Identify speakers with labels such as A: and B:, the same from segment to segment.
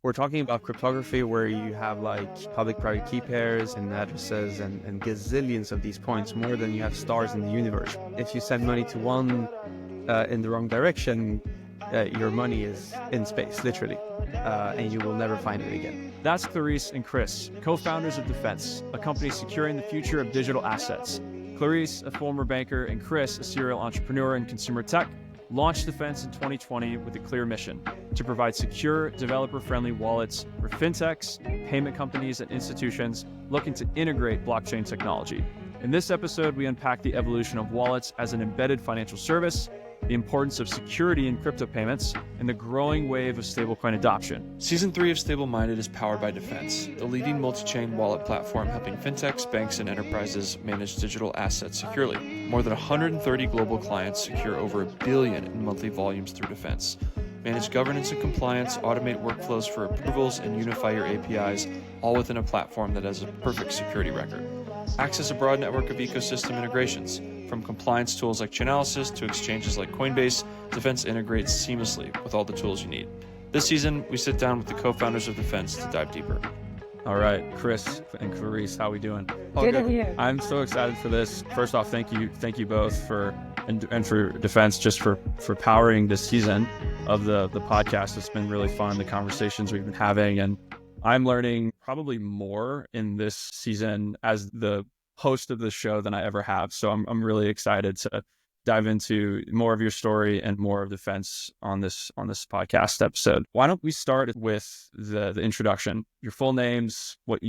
A: We're talking about cryptography where you have like public-private key pairs and addresses and gazillions of these points, more than you have stars in the universe. If you send money to one in the wrong direction, your money is in space, literally, and you will never find it again.
B: That's Clarisse and Chris, co-founders of Dfns, a company securing the future of digital assets. Clarisse, a former banker, and Chris, a serial entrepreneur in consumer tech, launched Dfns in 2020 with a clear mission: to provide secure, developer-friendly wallets for fintechs, payment companies, and institutions looking to integrate blockchain technology. In this episode, we unpack the evolution of wallets as an embedded financial service, the importance of security in crypto payments, and the growing wave of stablecoin adoption.
C: Season 3 of Stable Minded is powered by Dfns, the leading multi-chain wallet platform helping fintechs, banks, and enterprises manage digital assets securely. More than 130 global clients secure over $1 billion in monthly volumes through Dfns. Manage governance and compliance, automate workflows for approvals, and unify your APIs, all within a platform that has a perfect security record. Access a broad network of ecosystem integrations. From compliance tools like Chainalysis to exchanges like Coinbase, Dfns integrates seamlessly with all the tools you need. This season, we sit down with the co-founders of Dfns to dive deeper.
A: All right, Chris and Clarisse, how we doing?
D: Good to hear.
A: I'm so excited for this. First off, thank you both for for Dfns just for powering this season of the podcast. It's been really fun, the conversations we've been having, and I'm learning probably more in this season as the host of the show than I ever have. So I'm really excited to dive into more of your story and more of Dfns on this podcast episode. Why don't we start with the introduction, your full names, what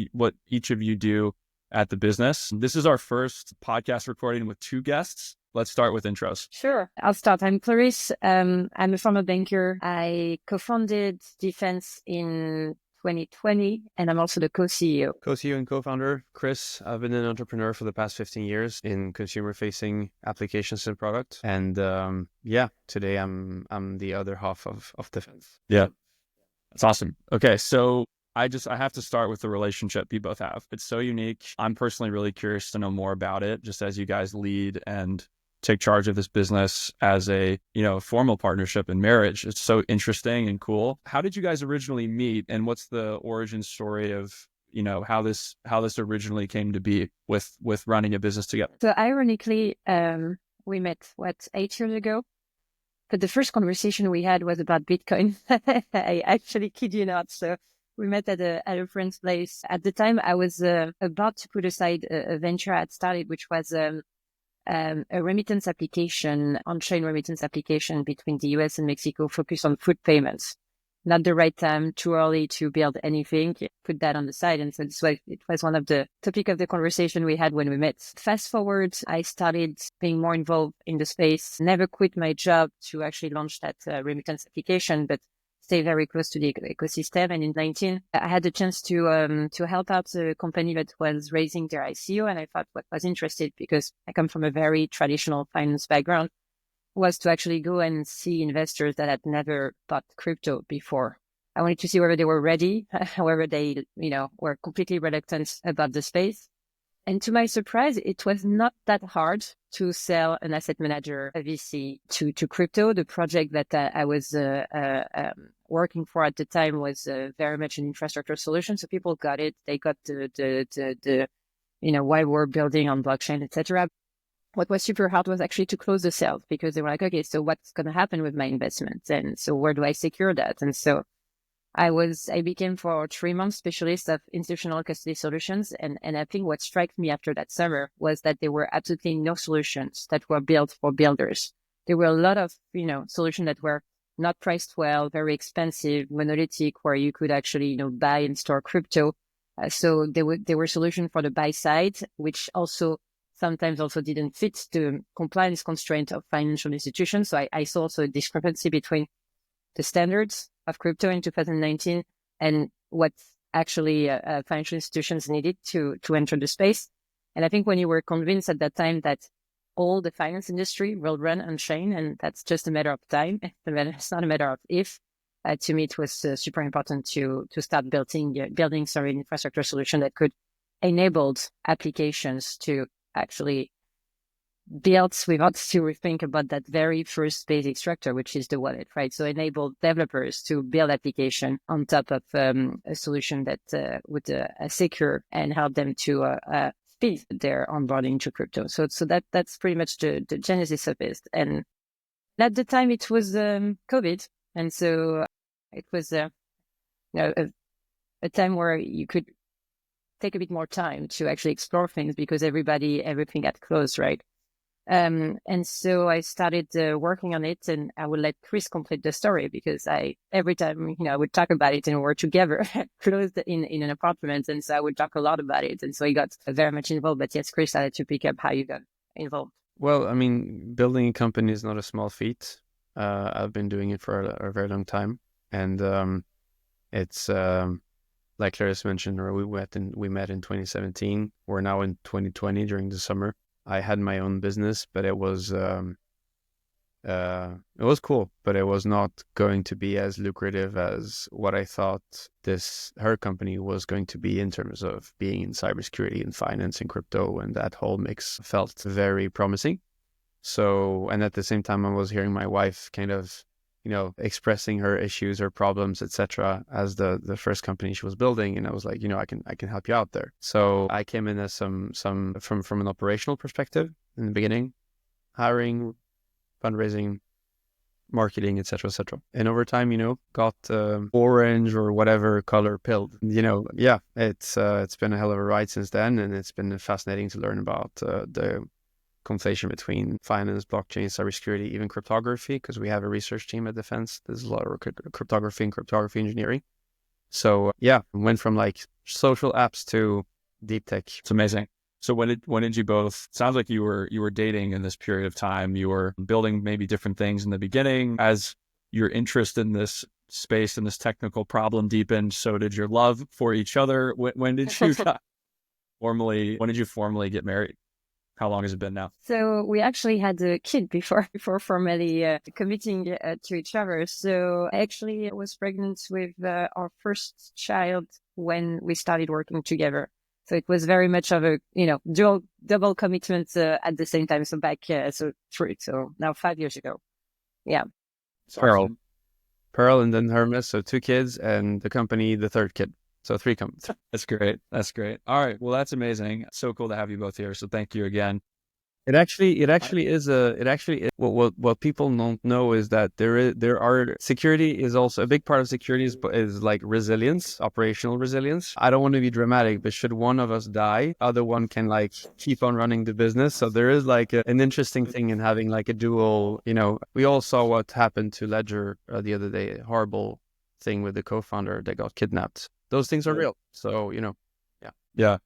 A: each of you do at the business. This is our first podcast recording with two guests. Let's start with intros.
D: Sure. I'll start. I'm Clarisse. I'm a former banker. I co-founded Dfns in 2020, and I'm also the co-CEO.
A: Co-CEO and co-founder, Chris. I've been an entrepreneur for the past 15 years in consumer-facing applications and product. And today I'm the other half of Dfns. Yeah, that's awesome. Okay, so I have to start with the relationship you both have. It's so unique. I'm personally really curious to know more about it, just as you guys lead and take charge of this business as a, formal partnership and marriage. It's so interesting and cool. How did you guys originally meet, and what's the origin story of, how this originally came to be with running a business together?
D: So ironically, we met 8 years ago, but the first conversation we had was about Bitcoin. I actually kid you not. So we met at a friend's place. At the time, I was about to put aside a venture I had started, which was a remittance application, on-chain remittance application between the US and Mexico, focused on food payments. Not the right time, too early to build anything. Put that on the side. And so it was one of the topic of the conversation we had when we met. Fast forward, I started being more involved in the space, never quit my job to actually launch that remittance application, but stay very close to the ecosystem. And in 2019, I had the chance to help out a company that was raising their ICO. And I thought what was interesting, because I come from a very traditional finance background, was to actually go and see investors that had never bought crypto before. I wanted to see whether they were ready, however they, were completely reluctant about the space. And to my surprise, it was not that hard to sell an asset manager, a VC, to crypto. The project that I was working for at the time was very much an infrastructure solution. So people got it. They got the why we're building on blockchain, etc. What was super hard was actually to close the sales, because they were like, okay, so what's going to happen with my investments? And so where do I secure that? And so I became for 3 months specialist of institutional custody solutions. And I think what struck me after that summer was that there were absolutely no solutions that were built for builders. There were a lot of, solutions that were not priced well, very expensive, monolithic, where you could actually, buy and store crypto. So there were solutions for the buy side, which sometimes didn't fit the compliance constraint of financial institutions. So I saw also a discrepancy between the standards of crypto in 2019 and what actually financial institutions needed to enter the space. And I think when you were convinced at that time that all the finance industry will run on chain, and that's just a matter of time, it's not a matter of if, to me, it was super important to start building an infrastructure solution that could enable applications to actually built without to rethink about that very first basic structure, which is the wallet, right? So enable developers to build application on top of a solution that would secure and help them to speed their onboarding to crypto. So that's pretty much the genesis of it. And at the time it was COVID, and so it was a time where you could take a bit more time to actually explore things because everything got closed, right? And so I started working on it, and I would let Chris complete the story because every time, I would talk about it and we're together closed in an apartment. And so I would talk a lot about it. And so he got very much involved, but yes, Chris, I had to pick up how you got involved.
A: Well, I mean, building a company is not a small feat. I've been doing it for a very long time. And it's like Clarisse mentioned, or we met in 2017. We're now in 2020 during the summer. I had my own business, but it was cool, but it was not going to be as lucrative as what I thought her company was going to be in terms of being in cybersecurity and finance and crypto, and that whole mix felt very promising. So, and at the same time, I was hearing my wife kind of, expressing her issues, her problems, etc., as the first company she was building, and I was like, I can help you out there. So I came in as some from an operational perspective in the beginning, hiring, fundraising, marketing, etc., etc. And over time, got orange or whatever color pilled. It's been a hell of a ride since then, and it's been fascinating to learn about the conflation between finance, blockchain, cybersecurity, even cryptography, because we have a research team at Dfns. There's a lot of cryptography and cryptography engineering. So went from like social apps to deep tech.
B: It's amazing. So when did you both, sounds like you were dating in this period of time, you were building maybe different things in the beginning. As your interest in this space and this technical problem deepened, so did your love for each other. When did you formally get married? How long has it been now?
D: So we actually had a kid before formally committing to each other. So actually I was pregnant with our first child when we started working together. So it was very much of a, double commitment at the same time. So back, so now 5 years ago. Yeah.
A: Pearl, and then Hermes. So 2 kids, and the company, the third kid. So 3 companies.
B: That's great. All right. Well, that's amazing. So cool to have you both here. So thank you again.
A: It actually is what people don't know is that security is also a big part of security is like resilience, operational resilience. I don't want to be dramatic, but should one of us die, other one can like keep on running the business. So there is like an interesting thing in having like a dual, we all saw what happened to Ledger the other day, a horrible thing with the co-founder that got kidnapped. Those things are real. So,
B: Yeah.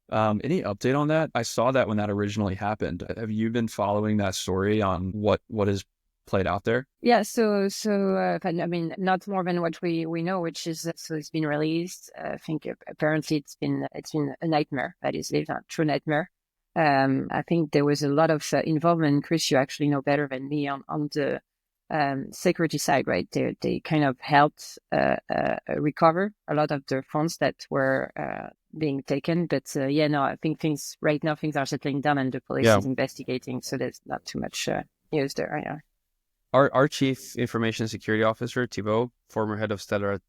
B: Any update on that? I saw that when that originally happened. Have you been following that story on what is played out there?
D: Yeah. So I mean, not more than what we know, which is, so it's been released. I think apparently it's been a nightmare. That is a true nightmare. I think there was a lot of involvement. Chris, you actually know better than me on the security side, right? They kind of helped recover a lot of the funds that were being taken. But I think things are settling down and the police is investigating. So there's not too much news there. Yeah.
A: Our chief information security officer, Thibault, former head of security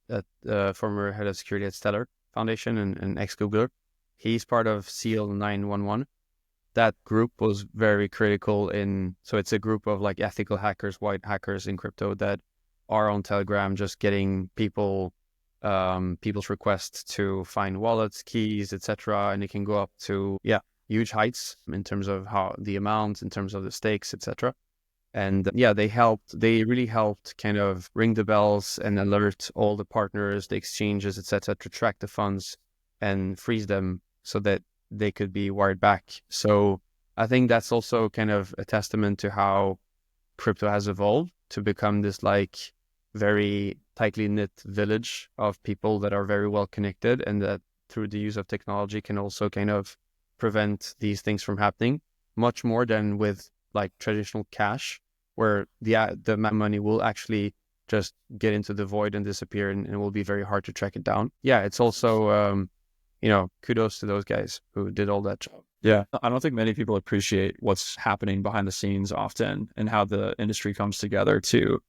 A: at Stellar Foundation and ex-Googler, he's part of SEAL 911. That group was very critical so it's a group of like ethical hackers, white hackers in crypto that are on Telegram, just getting people's requests to find wallets, keys, etc. And it can go up to, huge heights in terms of how the amounts, in terms of the stakes, etc. And they really helped kind of ring the bells and alert all the partners, the exchanges, etc., to track the funds and freeze them so that they could be wired back. So I think that's also kind of a testament to how crypto has evolved to become this like very tightly knit village of people that are very well connected, and that through the use of technology can also kind of prevent these things from happening much more than with like traditional cash, where the money will actually just get into the void and disappear, and it will be very hard to track it down. Yeah, it's also
B: kudos to those guys who did all that job.
A: Yeah, I don't think many people appreciate what's happening behind the scenes often and how the industry comes together to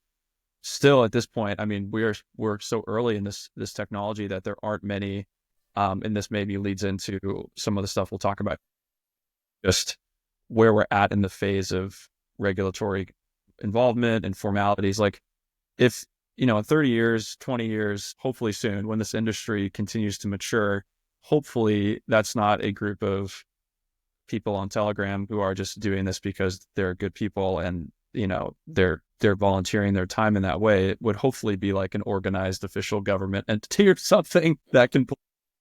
A: still at this point. I mean, we're so early in this technology that there aren't many, and this maybe leads into some of the stuff we'll talk about, just where we're at in the phase of regulatory involvement and formalities. Like if, in 30 years, 20 years, hopefully soon, when this industry continues to mature, hopefully that's not a group of people on Telegram who are just doing this because they're good people and, they're volunteering their time in that way. It would hopefully be like an organized official government entity or something that can pull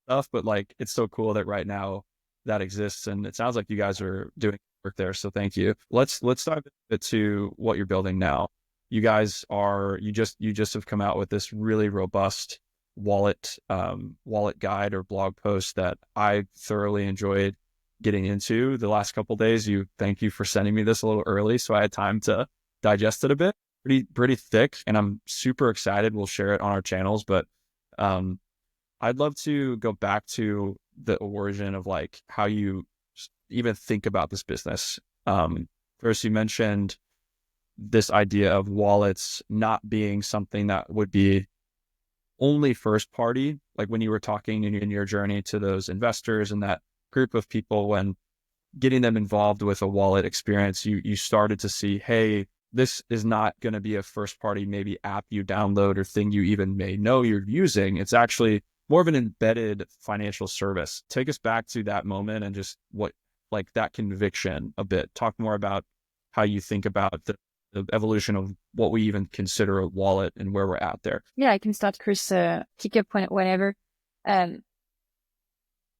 A: stuff. But like, it's so cool that right now that exists, and it sounds like you guys are doing work there. So thank you. Let's dive a bit to what you're building now. You guys you just have come out with this really robust wallet guide or blog post that I thoroughly enjoyed getting into the last couple of days. Thank you for sending me this a little early, so I had time to digest it a bit. Pretty thick, and I'm super excited. We'll share it on our channels, but I'd love to go back to the origin of like how you even think about this business. First, you mentioned this idea of wallets not being something that would be only first party, like when you were talking in your journey to those investors and that group of people, when getting them involved with a wallet experience, you started to see, hey, this is not going to be a first party maybe app you download or thing you even may know you're using. It's actually more of an embedded financial service. Take us back to that moment and just what, like that conviction a bit. Talk more about how you think about the evolution of what we even consider a wallet and where we're at there.
D: Yeah, I can start, Chris, pick up whenever.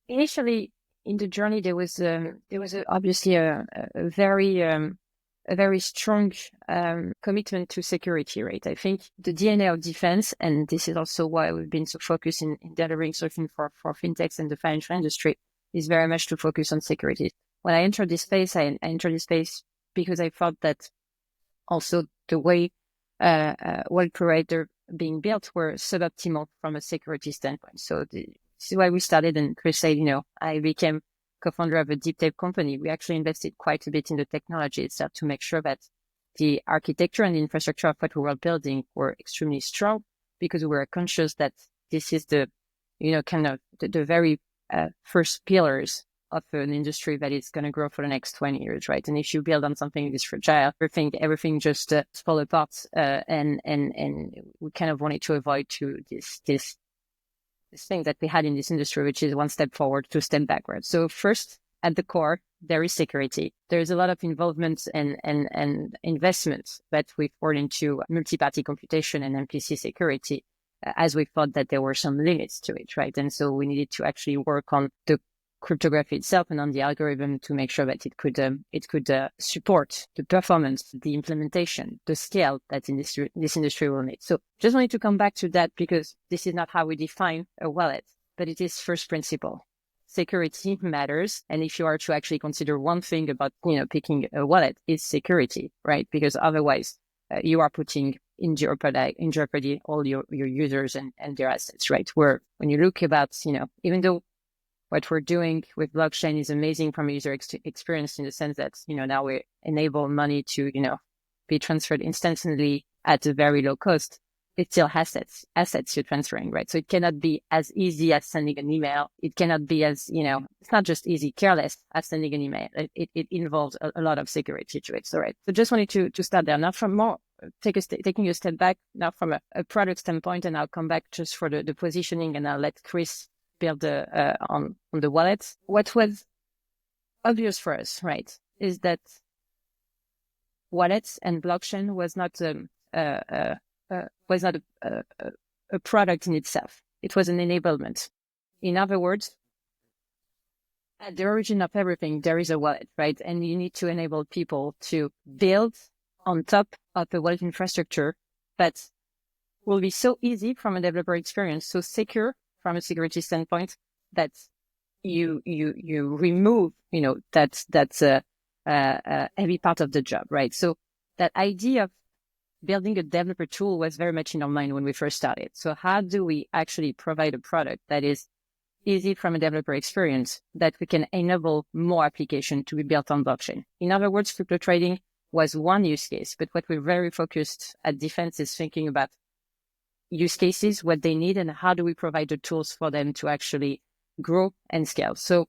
D: Initially in the journey, there was obviously a very strong commitment to security, right? I think the DNA of Dfns, and this is also why we've been so focused in delivering solutions for fintechs and the financial industry, is very much to focus on security. When I entered this space, I entered this space because I thought that also the way wallet provider being built were suboptimal from a security standpoint. So this is why we started, and Chris said, I became co-founder of a deep tech company. We actually invested quite a bit in the technology itself to make sure that the architecture and the infrastructure of what we were building were extremely strong, because we were conscious that this is the, kind of the very first pillars of an industry that is going to grow for the next 20 years, right? And if you build on something this fragile, everything just fall apart. And we kind of wanted to avoid this thing that we had in this industry, which is one step forward, two step backwards. So first, at the core, there is security. There is a lot of involvement and investment that we poured into multi-party computation and MPC security, as we thought that there were some limits to it, right? And so we needed to actually work on the cryptography itself and on the algorithm to make sure that it could support the performance, the implementation, the scale that this industry will need. So just wanted to come back to that, because this is not how we define a wallet, but it is first principle. Security matters. And if you are to actually consider one thing about, picking a wallet, it's security, right? Because otherwise you are putting in jeopardy all your users and their assets, right? Where when you look about, even though what we're doing with blockchain is amazing from a user experience, in the sense that, now we enable money to, be transferred instantly at a very low cost. It's still assets you're transferring, right? So it cannot be as easy as sending an email. It cannot be as, it's not just easy, careless as sending an email. It involves a lot of security to it. So, right. So just wanted to start there. Now from more, taking a step back now from a product standpoint, and I'll come back just for the positioning, and I'll let Chris build on the wallet. What was obvious for us, right, is that wallets and blockchain was not a product in itself. It was an enablement. In other words, at the origin of everything, there is a wallet, right? And you need to enable people to build on top of the wallet infrastructure that will be so easy from a developer experience, so secure from a security standpoint, that you remove, that's a heavy part of the job, right? So that idea of building a developer tool was very much in our mind when we first started. So how do we actually provide a product that is easy from a developer experience that we can enable more application to be built on blockchain. In other words, crypto trading was one use case, but what we're very focused at Dfns is thinking about use cases, what they need, and how do we provide the tools for them to actually grow and scale. So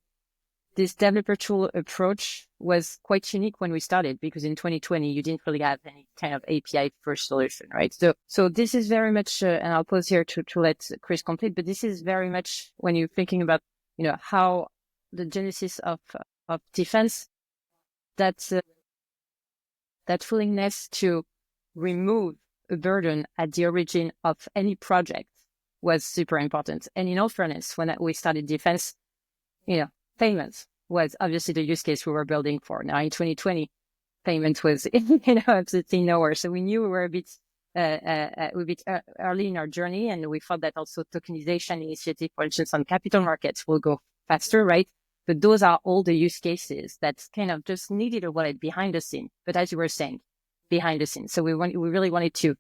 D: this developer tool approach was quite unique when we started, because in 2020, you didn't really have any kind of API first solution, right? So this is very much, and I'll pause here to let Chris complete, but this is very much when you're thinking about, how the genesis of Dfns, that willingness to remove a burden at the origin of any project was super important. And in all fairness, when we started Dfns, payments was obviously the use case we were building for. Now in 2020, payment was absolutely nowhere. So we knew we were a bit early in our journey, and we thought that also tokenization initiative, for instance, on capital markets will go faster, right? But those are all the use cases that kind of just needed a wallet behind the scene. But as you were saying, behind the scenes, so we really wanted to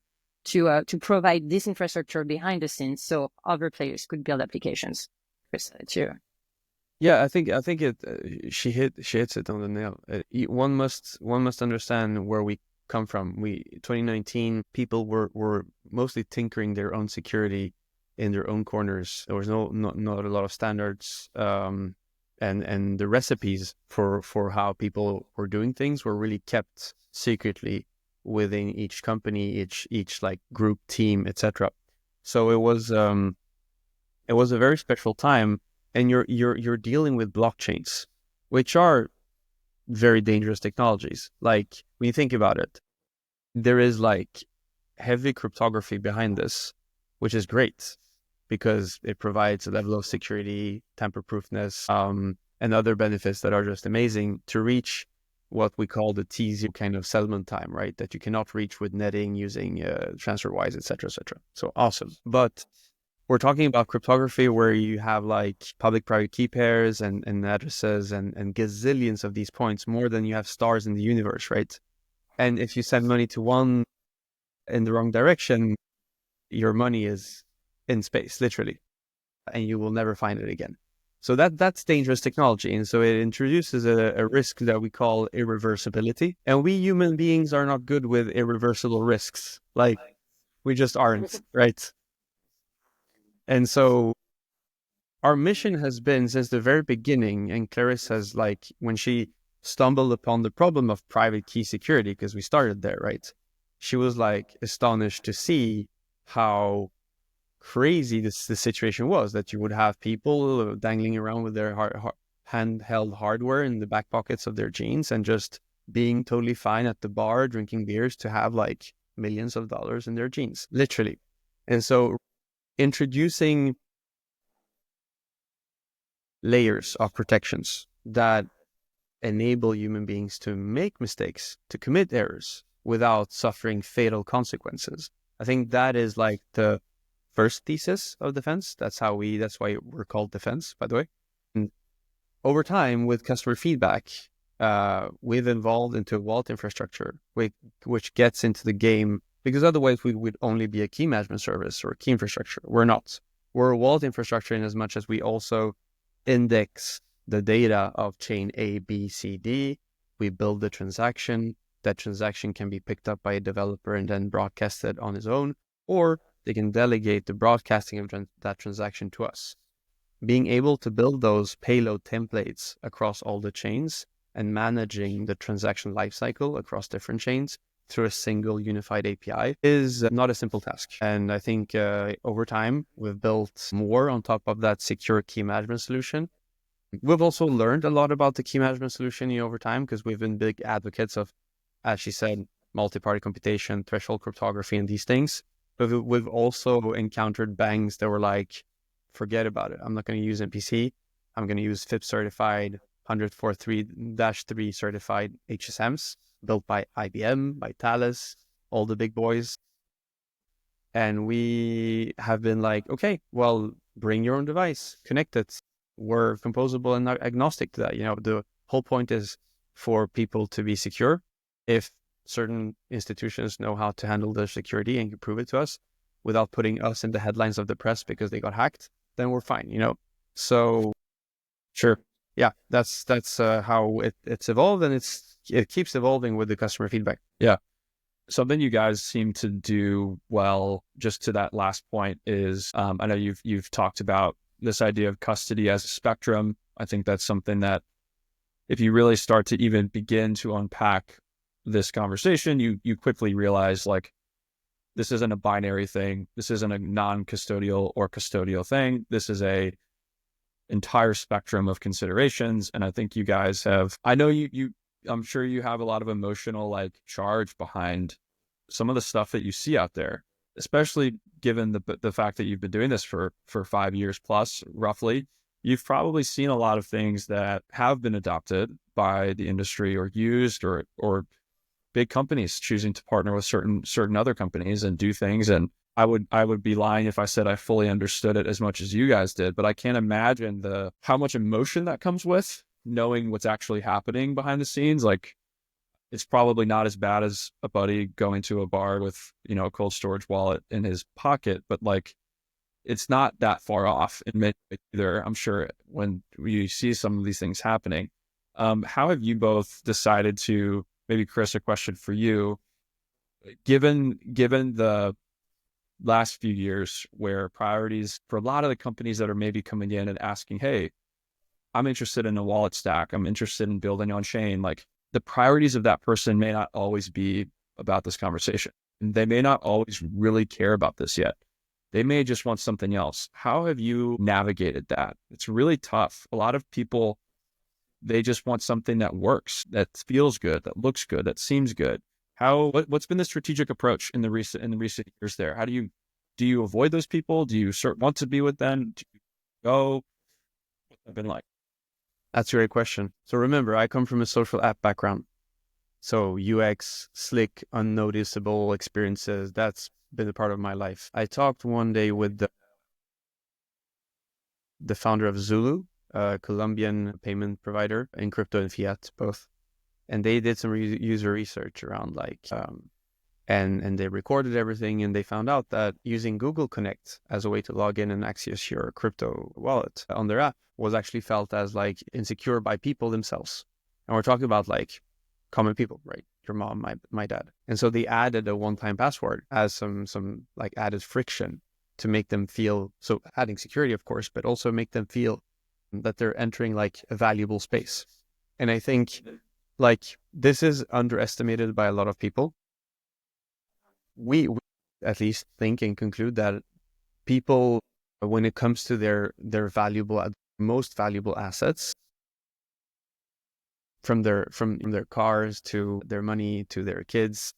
D: provide this infrastructure behind the scenes so other players could build applications. Chris, it's you.
A: Yeah, I think it. She hits it on the nail. One must understand where we come from. 2019 people were mostly tinkering their own security in their own corners. There was not a lot of standards, and the recipes for how people were doing things were really kept secretly within each company, each like group, team, etc. So it was a very special time. And you're dealing with blockchains, which are very dangerous technologies. Like when you think about it, there is like heavy cryptography behind this, which is great because it provides a level of security, tamper-proofness, and other benefits that are just amazing to reach what we call the T0 kind of settlement time, right? That you cannot reach with netting using TransferWise, etc., etc. So awesome, but we're talking about cryptography where you have like public-private key pairs and addresses and gazillions of these points, more than you have stars in the universe, right? And if you send money to one in the wrong direction, your money is in space, literally, and you will never find it again. So that's dangerous technology. And so it introduces a risk that we call irreversibility. And we human beings are not good with irreversible risks. Like, we just aren't, right? And so our mission has been since the very beginning, and Clarisse has, like, when she stumbled upon the problem of private key security, because we started there, right? She was like astonished to see how crazy the situation was, that you would have people dangling around with their handheld hardware in the back pockets of their jeans and just being totally fine at the bar, drinking beers, to have like millions of dollars in their jeans, literally. And so introducing layers of protections that enable human beings to make mistakes, to commit errors without suffering fatal consequences. I think that is like the first thesis of Dfns. That's why we're called Dfns, by the way. And over time, with customer feedback, we've evolved into a wallet infrastructure, which gets into the game, because otherwise we would only be a key management service or key infrastructure. We're not. We're a wallet infrastructure in as much as we also index the data of chain A, B, C, D. We build the transaction. That transaction can be picked up by a developer and then broadcasted on his own, or they can delegate the broadcasting of that transaction to us. Being able to build those payload templates across all the chains and managing the transaction lifecycle across different chains through a single unified API is not a simple task. And I think over time, we've built more on top of that secure key management solution. We've also learned a lot about the key management solution over time, because we've been big advocates of, as she said, multi-party computation, threshold cryptography, and these things. But we've also encountered banks that were like, forget about it. I'm not going to use MPC. I'm going to use FIPS certified 143-3 certified HSMs built by IBM, by Thales, all the big boys. And we have been like, okay, well, bring your own device, connect it. We're composable and agnostic to that. The whole point is for people to be secure. If certain institutions know how to handle their security and can prove it to us without putting us in the headlines of the press because they got hacked, then we're fine,
E: So
A: Sure.
E: yeah, that's how it's evolved, and it keeps evolving with the customer feedback.
A: Yeah. Something you guys seem to do well, just to that last point, is I know you've talked about this idea of custody as a spectrum. I think that's something that if you really start to even begin to unpack this conversation, you quickly realize like this isn't a binary thing. This isn't a non-custodial or custodial thing. This is a entire spectrum of considerations. And I think you guys have, I know I'm sure you have a lot of emotional like charge behind some of the stuff that you see out there, especially given the fact that you've been doing this for 5 years plus roughly. You've probably seen a lot of things that have been adopted by the industry or used or big companies choosing to partner with certain other companies and do things. And I would be lying if I said I fully understood it as much as you guys did, but I can't imagine how much emotion that comes with knowing what's actually happening behind the scenes. Like, it's probably not as bad as a buddy going to a bar with, a cold storage wallet in his pocket, but like, it's not that far off in many ways either, I'm sure, when you see some of these things happening. How have you both decided to, maybe Chris, a question for you, given the last few years where priorities for a lot of the companies that are maybe coming in and asking, hey, I'm interested in a wallet stack, I'm interested in building on chain, like the priorities of that person may not always be about this conversation. And they may not always really care about this yet. They may just want something else. How have you navigated that? It's really tough. A lot of people, they just want something that works, that feels good, that looks good, that seems good. What's been the strategic approach in the recent years there? How do you avoid those people? Do you want to be with them? Do you go? What's it been like?
E: That's a great question. So remember, I come from a social app background. So UX, slick, unnoticeable experiences, that's been a part of my life. I talked one day with the founder of Zulu, a Colombian payment provider in crypto and fiat, both. And they did some user research around and they recorded everything, and they found out that using Google Connect as a way to log in and access your crypto wallet on their app was actually felt as like insecure by people themselves. And we're talking about like common people, right? Your mom, my dad. And so they added a one-time password as some like added friction to make them feel, so adding security, of course, but also make them feel that they're entering like a valuable space. And I think like this is underestimated by a lot of people. We at least think and conclude that people, when it comes to their most valuable assets, from their cars to their money to their kids,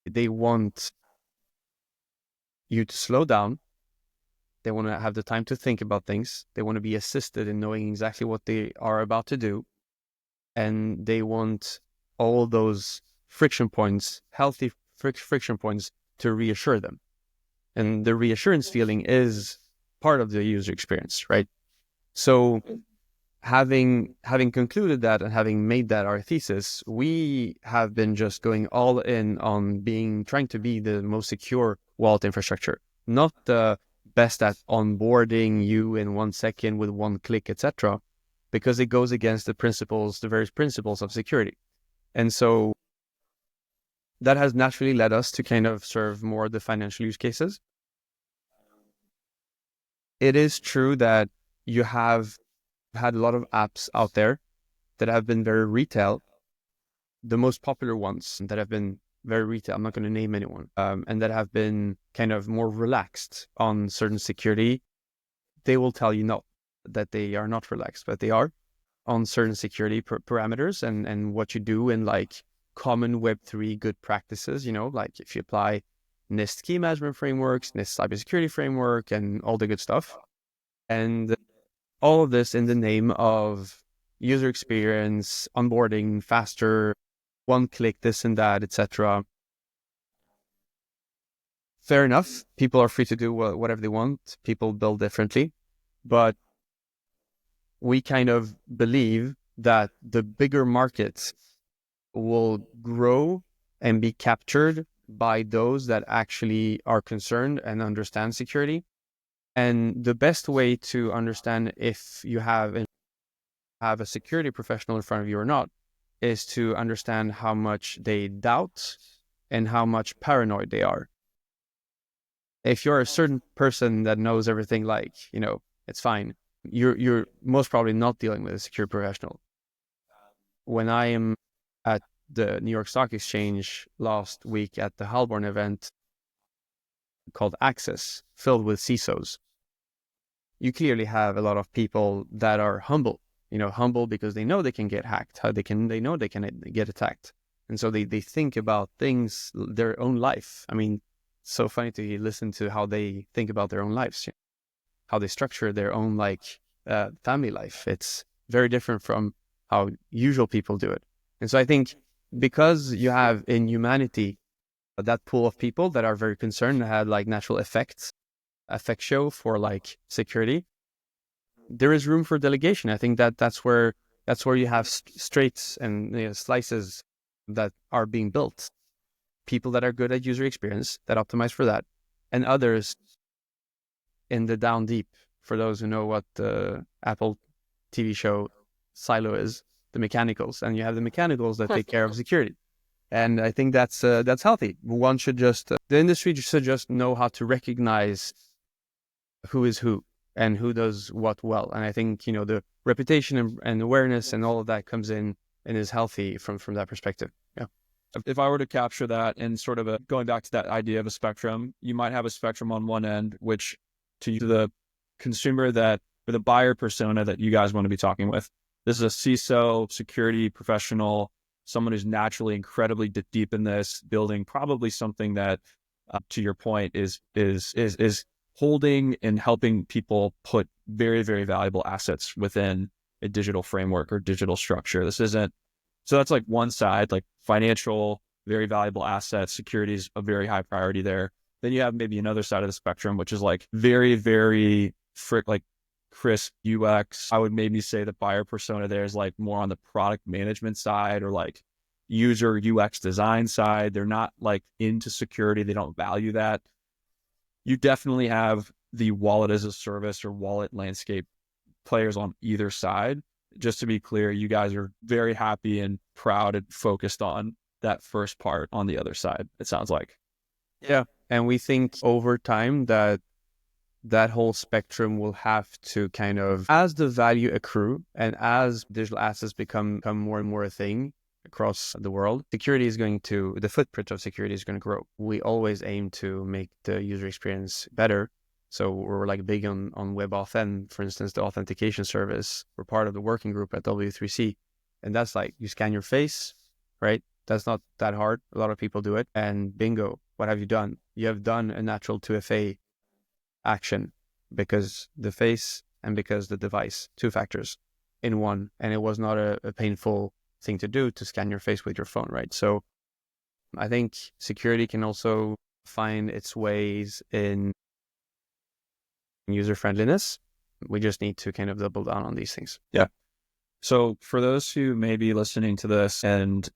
E: they want you to slow down. They want to have the time to think about things. They want to be assisted in knowing exactly what they are about to do. And they want all those friction points, healthy friction points, to reassure them. And the reassurance feeling is part of the user experience, right? So having concluded that and having made that our thesis, we have been just going all in on trying to be the most secure wallet infrastructure, not the best at onboarding you in 1 second with one click, etc., because it goes against the various principles of security. And so that has naturally led us to kind of serve more the financial use cases. It is true that you have had a lot of apps out there that have been very retail. The most popular ones that have been very retail, I'm not going to name anyone, and that have been kind of more relaxed on certain security. They will tell you no, that they are not relaxed, but they are on certain security parameters and what you do in like common Web3 good practices, like if you apply NIST key management frameworks, NIST cybersecurity framework, and all the good stuff. And all of this in the name of user experience, onboarding faster, one click, this and that, etc. Fair enough. People are free to do whatever they want. People build differently. But we kind of believe that the bigger markets will grow and be captured by those that actually are concerned and understand security. And the best way to understand if you have a security professional in front of you or not is to understand how much they doubt and how much paranoid they are. If you're a certain person that knows everything, like, it's fine, you're most probably not dealing with a security professional. When I am at the New York Stock Exchange last week at the Halborn event called Access, filled with CISOs, you clearly have a lot of people that are humble, humble because they know they can get hacked, they know they can get attacked. And so they think about things, their own life. I mean, it's so funny to listen to how they think about their own lives, how they structure their own family life. It's very different from how usual people do it. And so I think because you have in humanity that pool of people that are very concerned, that have natural effect show for security, there is room for delegation. I think that's where you have straights and slices that are being built. People that are good at user experience, that optimize for that, and others in the down deep. For those who know what the Apple TV show Silo is, the mechanicals, and you have the mechanicals that take care of security. And I think that's healthy. One should the industry should just know how to recognize who is who and who does what well. And I think, the reputation and awareness and all of that comes in and is healthy from that perspective. Yeah.
A: If I were to capture that and sort of going back to that idea of a spectrum, you might have a spectrum on one end, which to the consumer or the buyer persona that you guys want to be talking with. This is a CISO, security professional, someone who's naturally incredibly deep in this, building probably something that, to your point, is holding and helping people put very, very valuable assets within a digital framework or digital structure. So that's one side, financial, very valuable assets, security is a very high priority there. Then you have maybe another side of the spectrum, which is very, very crisp UX. I would maybe say the buyer persona there is more on the product management side or user UX design side. They're not into security. They don't value that. You definitely have the wallet as a service or wallet landscape players on either side. Just to be clear, you guys are very happy and proud and focused on that first part on the other side, it sounds like.
E: Yeah. And we think over time that whole spectrum will have to kind of, as the value accrue and as digital assets become more and more a thing across the world, the footprint of security is going to grow. We always aim to make the user experience better. So we're big on WebAuthn, for instance, the authentication service. We're part of the working group at W3C. And that's you scan your face, right? That's not that hard. A lot of people do it. And bingo, what have you done? You have done a natural 2FA action because the face and because the device, 2 factors in one. And it was not a painful thing to do to scan your face with your phone, right? So I think security can also find its ways in user friendliness. We just need to kind of double down on these things.
A: Yeah. So for those who may be listening to this, and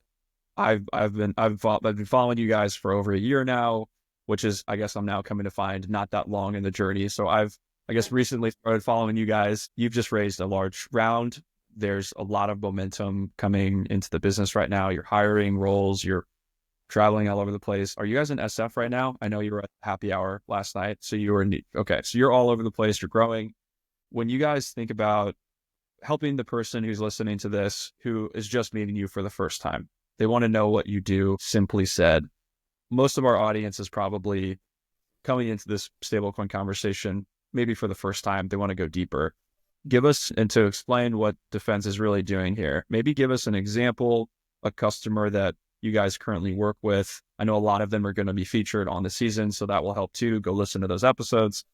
A: I've been following you guys for over a year now, which is, I guess I'm now coming to find not that long in the journey. So I guess recently started following you guys. You've just raised a large round. There's a lot of momentum coming into the business right now. You're hiring roles, you're traveling all over the place. Are you guys in SF right now? I know you were at happy hour last night. So okay. So you're all over the place. You're growing. When you guys think about helping the person who's listening to this, who is just meeting you for the first time, they want to know what you do. Simply said, most of our audience is probably coming into this stablecoin conversation, maybe for the first time. They want to go deeper. Give us, and to explain what Dfns is really doing here, maybe give us an example, a customer that you guys currently work with. I know a lot of them are going to be featured on the season, so that will help too. Go listen to those episodes,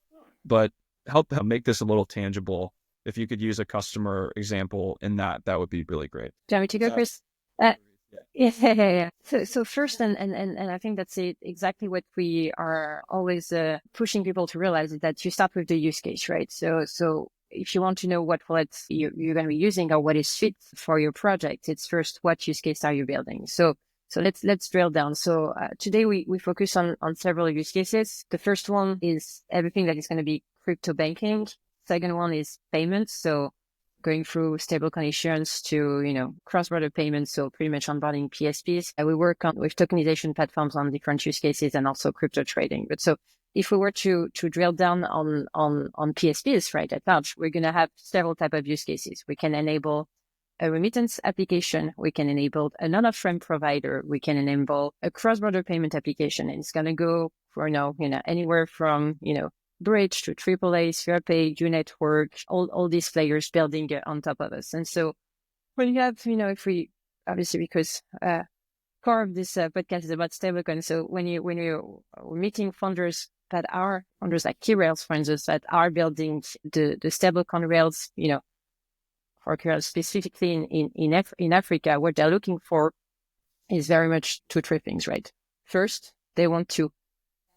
A: but help make this a little tangible. If you could use a customer example in that would be really great.
D: Do you want me to go, Chris? Yeah. So first, and I think that's exactly what we are always pushing people to realize, is that you start with the use case, right? So if you want to know what wallets you're going to be using or what is fit for your project, it's first, what use case are you building? So let's drill down. So today we focus on several use cases. The first one is everything that is going to be crypto banking. Second one is payments. So going through stablecoin issuance to, cross-border payments. So pretty much onboarding PSPs. We work with tokenization platforms on different use cases and also crypto trading. But so if we were to drill down on PSPs, right, at large, we're going to have several type of use cases. We can enable a remittance application. We can enable a non-off-ramp provider. We can enable a cross-border payment application. And it's going to go for anywhere from, Bridge to AAA, SpherePay, UNetwork, all these players building on top of us. And so when you have, if we, obviously because core of this podcast is about stablecoin. So when you're meeting founders that are founders like Key-Rails, for instance, that are building the stablecoin rails, for Key-Rails specifically in Africa, what they're looking for is very much 2-3 things, right? First, they want to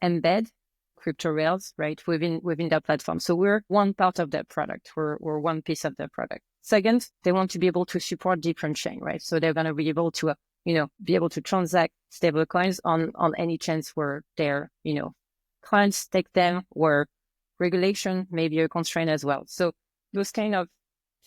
D: embed crypto rails, right, within their platform. So we're one part of that product. We're one piece of that product. Second, they want to be able to support different chain, right? So they're going to be able to, be able to transact stable coins on any chance where their, clients take them, where regulation may be a constraint as well. So those kind of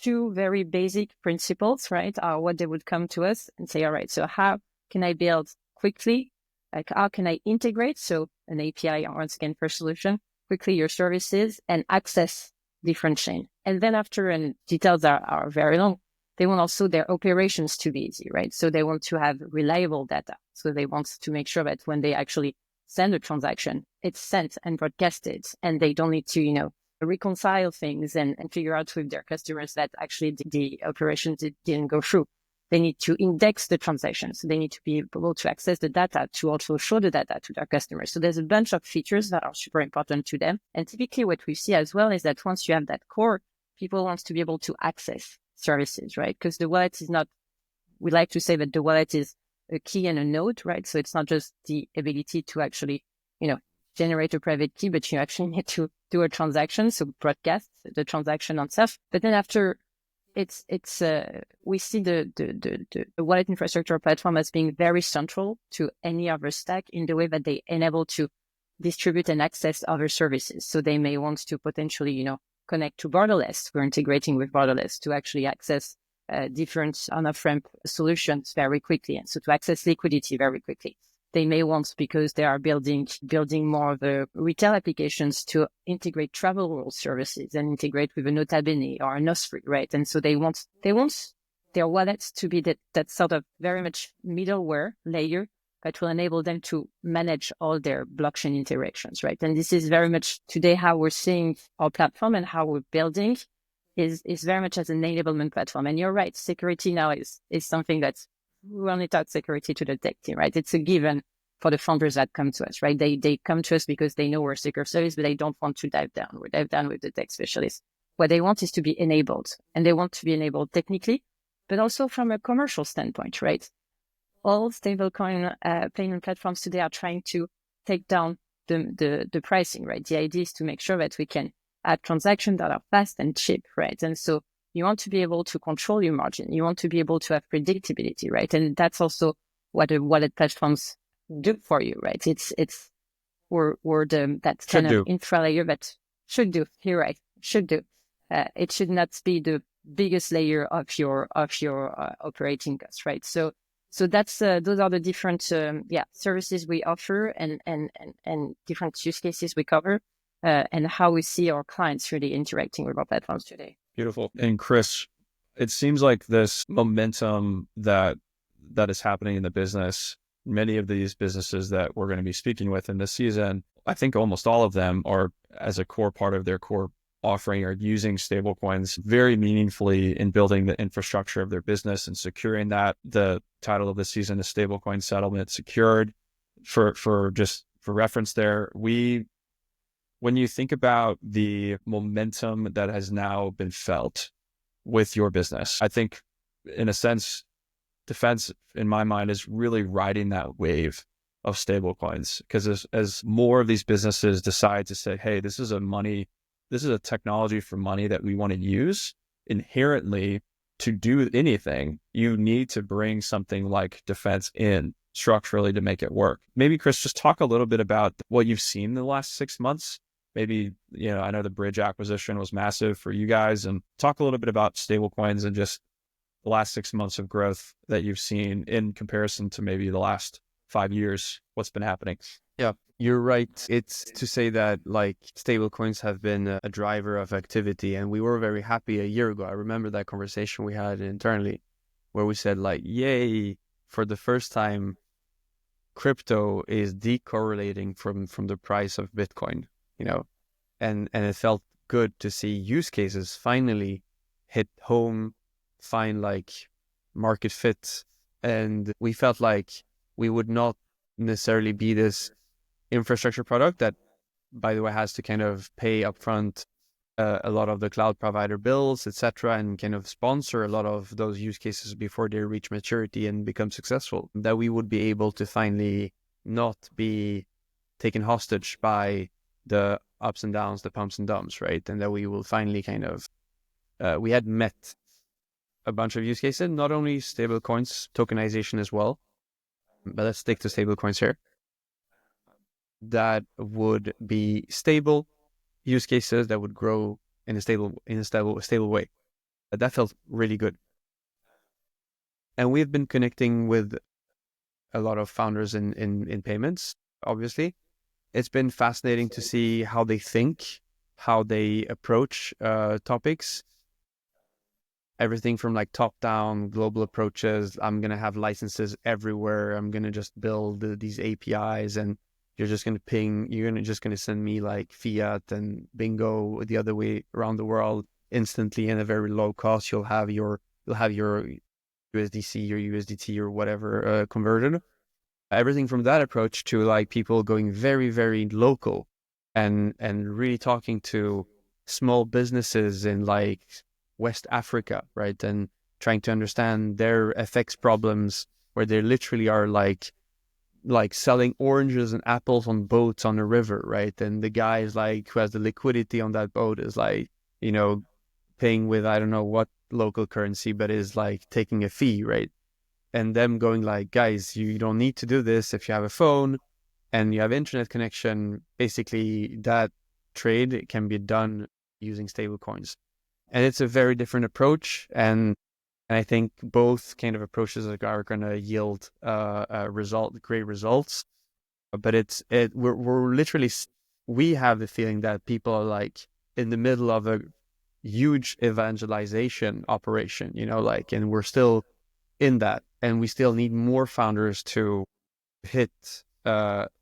D: 2 very basic principles, right, are what they would come to us and say, all right, so how can I build quickly? Like, how can I integrate? So an API, once again, for solution, quickly your services and access different chain. And then after, and details are very long, they want also their operations to be easy, right? So they want to have reliable data. So they want to make sure that when they actually send a transaction, it's sent and broadcasted, and they don't need to, reconcile things and figure out with their customers that actually the operations didn't go through. They need to index the transactions. So they need to be able to access the data to also show the data to their customers. So there's a bunch of features that are super important to them. And typically what we see as well is that once you have that core, people want to be able to access services, right? Because the wallet is not, we like to say that the wallet is a key and a node, right? So it's not just the ability to actually, generate a private key, but you actually need to do a transaction. So broadcast the transaction on stuff. But then after, we see the wallet infrastructure platform as being very central to any other stack in the way that they enable to distribute and access other services. So they may want to potentially, connect to Borderless. We're integrating with Borderless to actually access different on-off-ramp solutions very quickly. And so to access liquidity very quickly. They may want, because they are building more of the retail applications, to integrate travel rule services and integrate with a Nota Bene or a Nostri, right? And so they want their wallets to be that sort of very much middleware layer that will enable them to manage all their blockchain interactions, right? And this is very much today how we're seeing our platform and how we're building is very much as an enablement platform. And you're right, security now is something that's, we only talk security to the tech team, right? It's a given for the founders that come to us, right? They come to us because they know we're a secure service, but they don't want to dive down. We dive down with the tech specialists. What they want is to be enabled, and they want to be enabled technically, but also from a commercial standpoint, right? All stablecoin payment platforms today are trying to take down the pricing, right? The idea is to make sure that we can add transactions that are fast and cheap, right? And so you want to be able to control your margin. You want to be able to have predictability, right? And that's also what the wallet platforms do for you, right? We're that kind of infra layer that should do. You're right, should do. It should not be the biggest layer of your operating costs, right? So that's those are the different services we offer and different use cases we cover, and how we see our clients really interacting with our platforms today.
A: Beautiful. And Chris, it seems like this momentum that is happening in the business, many of these businesses that we're going to be speaking with in this season, I think almost all of them are, as a core part of their core offering, are using stablecoins very meaningfully in building the infrastructure of their business and securing that. The title of the season is Stablecoin Settlement Secured. For reference there, when you think about the momentum that has now been felt with your business, I think in a sense, Dfns in my mind is really riding that wave of stablecoins, because as more of these businesses decide to say, hey, this is a technology for money that we want to use, inherently to do anything, you need to bring something like Dfns in structurally to make it work. Maybe Chris, just talk a little bit about what you've seen in the last 6 months maybe, I know the Bridge acquisition was massive for you guys, and talk a little bit about stablecoins and just the last 6 months of growth that you've seen in comparison to maybe the last 5 years. What's been happening?
E: Yeah, you're right. It's to say that like stablecoins have been a driver of activity, and we were very happy a year ago. I remember that conversation we had internally where we said like, yay, for the first time, crypto is decorrelating from the price of Bitcoin, and it felt good to see use cases finally hit home, find like market fit. And we felt like we would not necessarily be this infrastructure product that, by the way, has to kind of pay upfront a lot of the cloud provider bills, etc., and kind of sponsor a lot of those use cases before they reach maturity and become successful. That we would be able to finally not be taken hostage by the ups and downs, the pumps and dumps, right? And that we will finally kind of, we had met a bunch of use cases, not only stable coins, tokenization as well, but let's stick to stable coins here. That would be stable use cases that would grow in a stable way. That felt really good. And we've been connecting with a lot of founders in payments, obviously. It's been fascinating to see how they think, how they approach topics. Everything from like top-down global approaches. I'm going to have licenses everywhere. I'm going to just build these APIs, and you're just going to ping, just going to send me like fiat and bingo the other way around the world instantly in a very low cost. You'll have your USDC or USDT or whatever converted. Everything from that approach to like people going very, very local and really talking to small businesses in like West Africa, right? And trying to understand their FX problems, where they literally are like selling oranges and apples on boats on a river, right? And the guy is like, who has the liquidity on that boat is like, paying with, I don't know what local currency, but is like taking a fee, right? And them going like, guys, you don't need to do this. If you have a phone and you have internet connection, basically that trade can be done using stable coins. And it's a very different approach. And I think both kind of approaches are going to yield great results. But we're literally, we have the feeling that people are like in the middle of a huge evangelization operation, and we're still in that, and we still need more founders to hit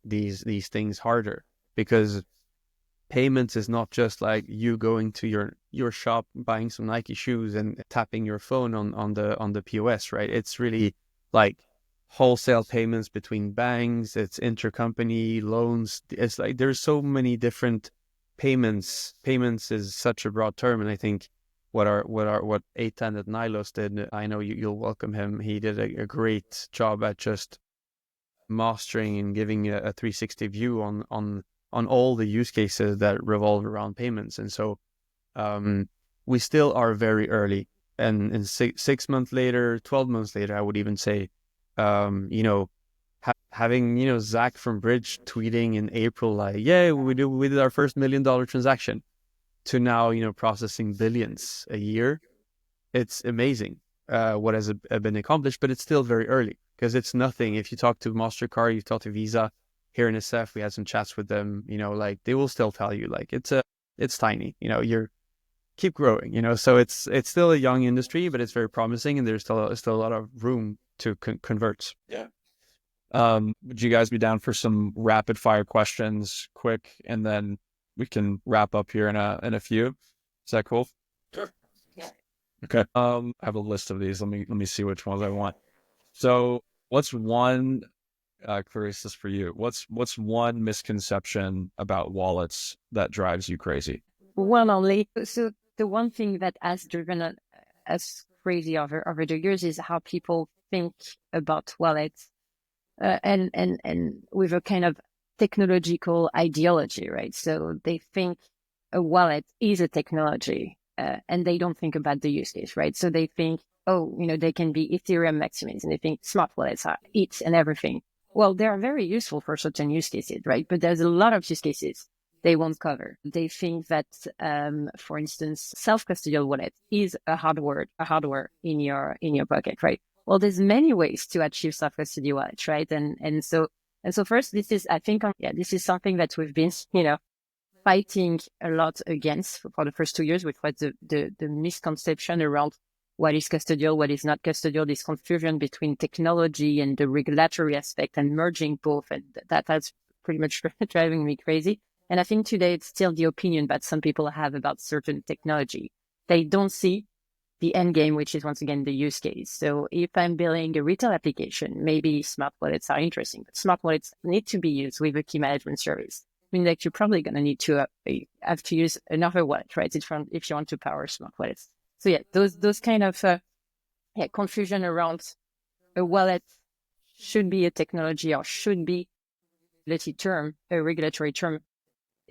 E: these things harder, because payments is not just like you going to your shop, buying some Nike shoes and tapping your phone on the POS, right? It's really like wholesale payments between banks, it's intercompany loans. It's like there's so many different payments. Payments is such a broad term, and I think what Eitan at Nilos did, I know you'll welcome him. He did a great job at just mastering and giving a 360 view on all the use cases that revolve around payments. And so we still are very early. And in 6 months later, 12 months later, I would even say, having, Zach from Bridge tweeting in April, like, yeah, we did our first $1 million transaction, to now, processing billions a year. It's amazing what has been accomplished, but it's still very early, because it's nothing. If you talk to MasterCard, you talk to Visa, here in SF, we had some chats with them, like they will still tell you like it's tiny, you're keep growing, so it's still a young industry, but it's very promising, and there's still a lot of room to convert.
A: Yeah. Would you guys be down for some rapid fire questions quick, and then we can wrap up here in a few? Is that cool?
D: Sure. Yeah.
A: Okay. I have a list of these. Let me see which ones I want. So what's one, Clarisse, this is for you. What's one misconception about wallets that drives you crazy?
D: One only. So the one thing that has driven us crazy over the years is how people think about wallets, and with a kind of technological ideology, right? So they think a wallet is a technology, and they don't think about the use case, right? So they think, they can be Ethereum maximums, and they think smart wallets are it and everything. Well, they are very useful for certain use cases, right? But there's a lot of use cases they won't cover. They think that, for instance, self-custodial wallet is a hardware in your pocket, right? Well, there's many ways to achieve self-custody wallet, right? And so first, this is, I think, this is something that we've been, fighting a lot against for the first 2 years, which was the misconception around what is custodial, what is not custodial, this confusion between technology and the regulatory aspect and merging both. And that has pretty much driving me crazy. And I think today it's still the opinion that some people have about certain technology. They don't see the end game, which is once again the use case. So if I'm building a retail application, maybe smart wallets are interesting, but smart wallets need to be used with a key management service. I mean, like you're probably going to need to have to use another wallet, right? If you want to power smart wallets. So yeah, those kind of confusion around a wallet should be a technology or should be a regulatory term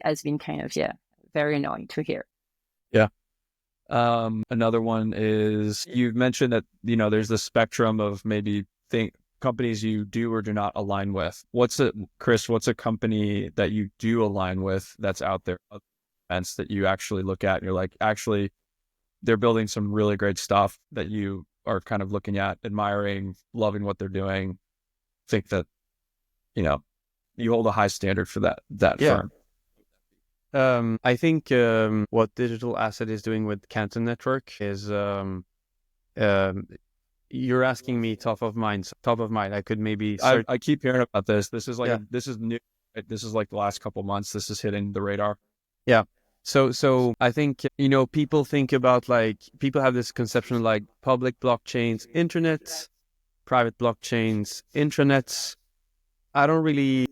D: has been kind of, very annoying to hear.
A: Yeah. Another one is you've mentioned that, there's the spectrum of maybe companies you do or do not align with. Chris, what's a company that you do align with that's out there, events that you actually look at and you're like, actually, they're building some really great stuff that you are kind of looking at, admiring, loving what they're doing, think that, you hold a high standard for that firm.
E: I think what Digital Asset is doing with Canton Network is you're asking me top of mind. I could maybe
A: I keep hearing about this. This is like this is new. This is like the last couple of months. This is hitting the radar.
E: Yeah. So I think people think about people have this conception of like public blockchains, internets, private blockchains, intranets. I don't really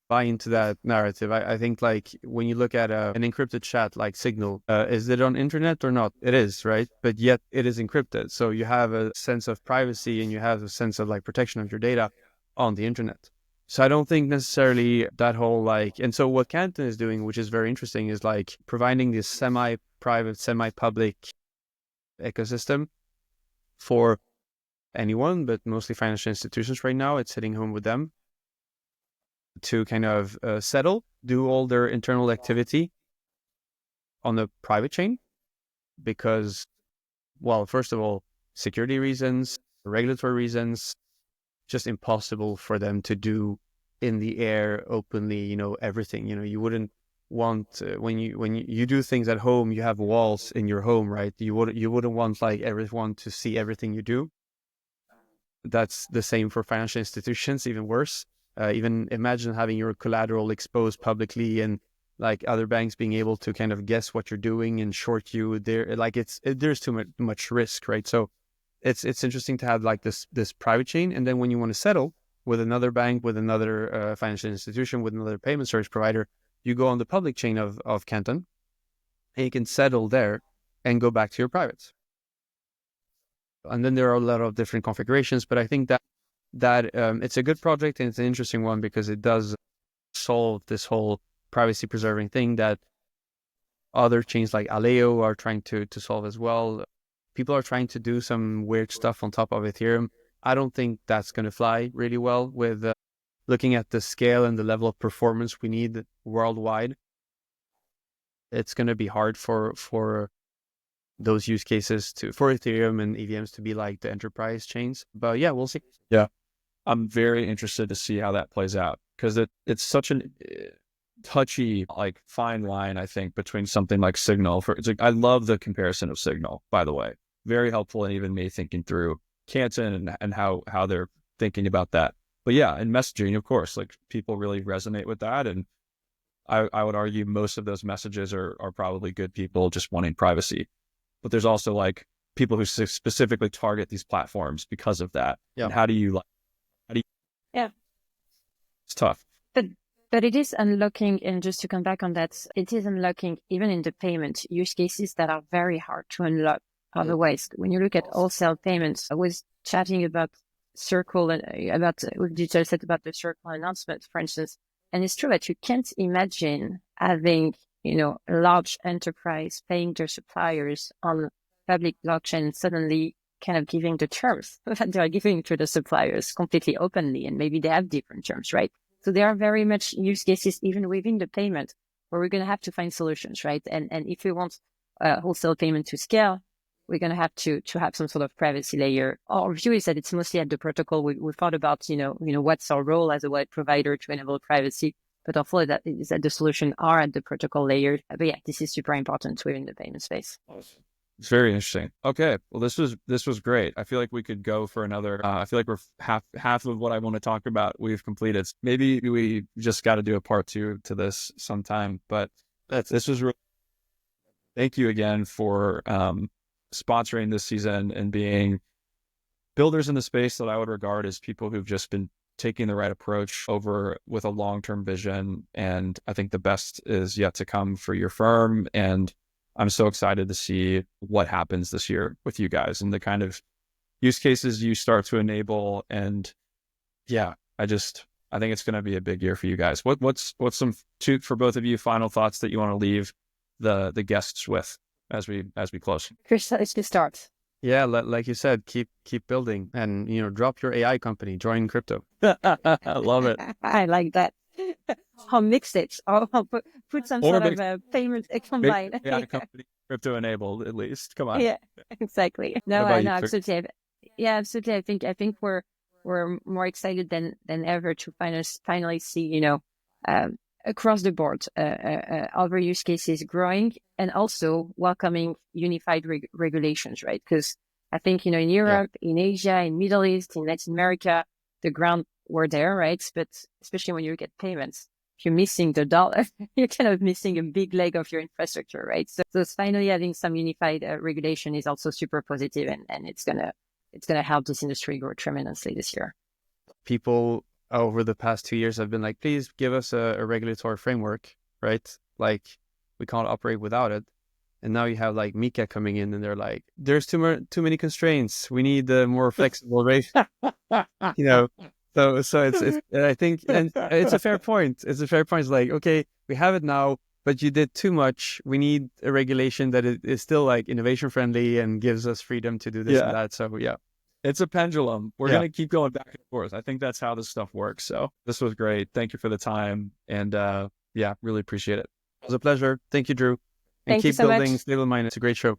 E: buy into that narrative. I think when you look at an encrypted chat like Signal, is it on internet or not? It is, right? But yet it is encrypted. So you have a sense of privacy and you have a sense of protection of your data on the internet. So I don't think necessarily that whole and so what Canton is doing, which is very interesting, is providing this semi-private, semi-public ecosystem for anyone, but mostly financial institutions right now. It's hitting home with them to kind of do all their internal activity on the private chain because, well, first of all, security reasons, regulatory reasons, just impossible for them to do in the air openly, everything. You wouldn't want when you do things at home, you have walls in your home, right? You wouldn't want everyone to see everything you do. That's the same for financial institutions, even worse. Even imagine having your collateral exposed publicly and other banks being able to kind of guess what you're doing and short you there. There's too much risk, right? So it's interesting to have this private chain. And then when you want to settle with another bank, with another financial institution, with another payment service provider, you go on the public chain of Canton and you can settle there and go back to your privates. And then there are a lot of different configurations, but I think that it's a good project and it's an interesting one because it does solve this whole privacy preserving thing that other chains like Aleo are trying to solve as well. People are trying to do some weird stuff on top of Ethereum. I don't think that's going to fly really well with looking at the scale and the level of performance we need worldwide. It's going to be hard for those use cases for Ethereum and EVMs to be like the enterprise chains. But yeah, we'll see.
A: Yeah. I'm very interested to see how that plays out because it's such a touchy, fine line, I think, between something like Signal. I love the comparison of Signal, by the way. Very helpful in even me thinking through Canton and how they're thinking about that. But yeah, in messaging, of course, people really resonate with that. And I would argue most of those messages are probably good people just wanting privacy. But there's also people who specifically target these platforms because of that. Yeah. And how do you
D: yeah,
A: it's tough.
D: But it is unlocking, and just to come back on that, it is unlocking even in the payment use cases that are very hard to unlock otherwise. When you look at wholesale payments, I was chatting about Circle and with Digital Asset about the Circle announcement, for instance. And it's true that you can't imagine having, a large enterprise paying their suppliers on public blockchain suddenly kind of giving the terms that they are giving to the suppliers completely openly, and maybe they have different terms, right? So there are very much use cases even within the payment where we're going to have to find solutions, right? And if we want wholesale payment to scale, we're going to have to have some sort of privacy layer. Our view is that it's mostly at the protocol. We thought about, what's our role as a wallet provider to enable privacy, but hopefully that is that the solution are at the protocol layer. But yeah, this is super important within the payment space.
A: It's very interesting. Okay. Well, this was great. I feel like we could go for another, I feel like we're half of what I want to talk about we've completed. Maybe we just got to do a part 2 to this sometime, but this was really, thank you again for sponsoring this season and being builders in the space that I would regard as people who've just been taking the right approach over with a long-term vision. And I think the best is yet to come for your firm. And I'm so excited to see what happens this year with you guys and the kind of use cases you start to enable. And yeah, I think it's going to be a big year for you guys. What's some for both of you final thoughts that you want to leave the guests with as we close?
D: Chris, let's just start.
E: Yeah, like you said, keep building and, drop your AI company, join crypto.
A: I love it.
D: I like that. I'll mix it. I'll put some sort of payment combined.
A: AI company, crypto enabled, at least. Come on.
D: Yeah, exactly. No, absolutely. Yeah, absolutely. I think we're more excited than ever to finally see, across the board, other use cases growing and also welcoming unified regulations, right? Because I think, in Europe, in Asia, in Middle East, in Latin America, the ground were there, right? But especially when you look at payments, if you're missing the dollar, you're kind of missing a big leg of your infrastructure, right? So finally having some unified regulation is also super positive, and it's gonna help this industry grow tremendously this year.
E: People over the past 2 years have been like, please give us a regulatory framework, right? Like we can't operate without it. And now you have like Mika coming in and they're like, there's too many constraints. We need a more flexible rate, So it's I think, and it's a fair point. It's like, okay, we have it now, but you did too much. We need a regulation that is still like innovation friendly and gives us freedom to do this and that. So yeah.
A: It's a pendulum. We're going to keep going back and forth. I think that's how this stuff works. So this was great. Thank you for the time. And really appreciate it.
E: It was a pleasure. Thank you, Drew. And
D: Thank you
E: keep
D: so
E: building
D: much.
E: Stablecoin. It's a great show.